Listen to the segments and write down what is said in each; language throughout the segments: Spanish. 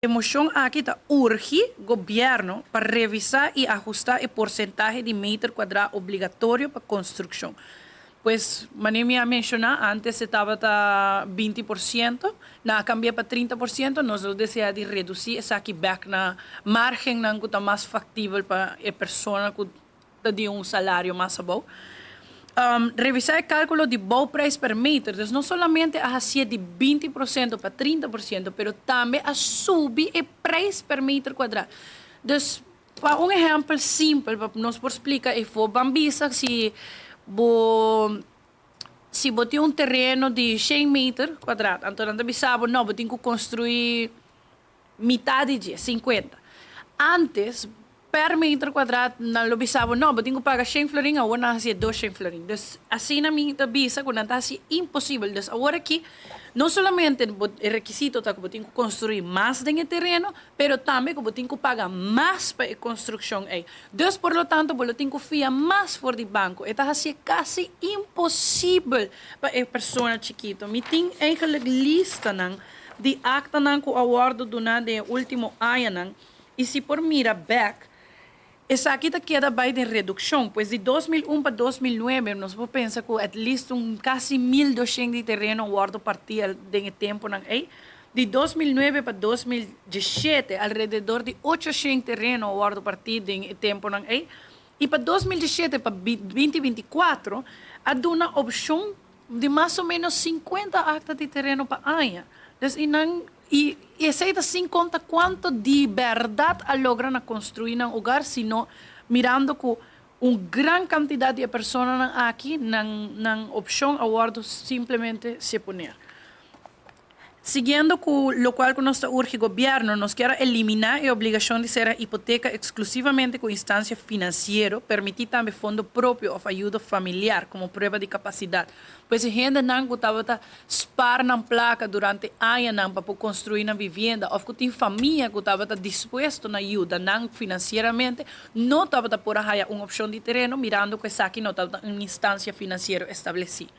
Emoción aquí está urge gobierno para revisar y ajustar el porcentaje de metro cuadrado obligatorio para construcción. Pues, Maní me ha mencionado, antes estaba a 20%, na cambiar para 30%, nós desea de reducir essa aqui back na margem que está mais factível para a pessoa que tem salário mais bom. Revisar el cálculo de bom preço per metro. Entonces, no solamente a hacer de 20% para 30%, pero también a subir el preço per metro cuadrado. Entonces, para un ejemplo simple, para nos explicar, e for bambisa, se você tem um terreno de 100 metros quadrados, então não bisabo, não, você tem que construir metade de 50. Antes, per metro quadrado, não lo bisabo, não, você tem que pagar 100 florin, agora não há 200 florin. Então, assim na minha bisa, quando está assim, impossível. Então, agora aqui, não somente o requisito tá que você tem que construir mais de terreno, pero também que você tem que pagar mais para a construção. Então, por lo tanto, você tem que fiar mais for de banco. Está assim quase impossível para a pessoa chiquita. Me tem eigenlijk lista de acta que o awardo durante o último ano. E se por mira back, essa aqui queda bem de redução, pois de 2001 para 2009, nós vamos pensar que at least quase 1.200 de terreno guardo partir de tempo. De 2009 para 2017, alrededor de 800 terreno guardo partir de tempo. E para 2017 para 2024, há uma opção de mais ou menos 50 actas de terreno para ano. E aceita sem conta quanto de verdade logran construir um lugar, sino mirando que uma grande quantidade de pessoas aqui na opção aguardo simplesmente se poner. Siguiendo con lo cual con nuestro urge gobierno nos quiere eliminar la obligación de ser hipoteca exclusivamente con instancia financiera, permitir también fondo propio o ayuda familiar como prueba de capacidad. Pues si gente no estaba spar na placa durante años para construir una vivienda, o que tiene familia que estaba dispuesto a ayuda financieramente, no estaba por ahí una opción de terreno mirando que aquí no estaba una instancia financiera establecida.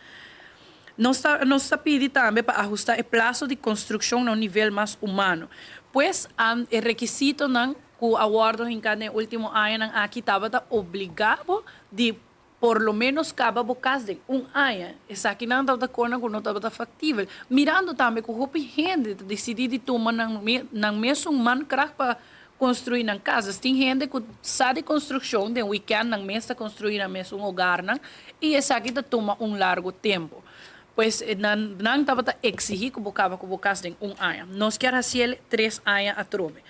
Nos está pidiendo también para ajustar el plazo de construcción a un nivel más humano. Pues el requisito que aguardo en cada último año aquí estaba obligado de por lo menos cada casa de un año. Es aquí no estaba no estaba factible. Mirando también que a gente decidiu tomar na mesmo man para construir na casa. Tem gente que sabe de construção, de weekend na mesa construir na mesmo lugar, e essa aqui toma largo tempo. Pues não estava exigindo que você casa de un año. Nos quer hacer 3 años a trove.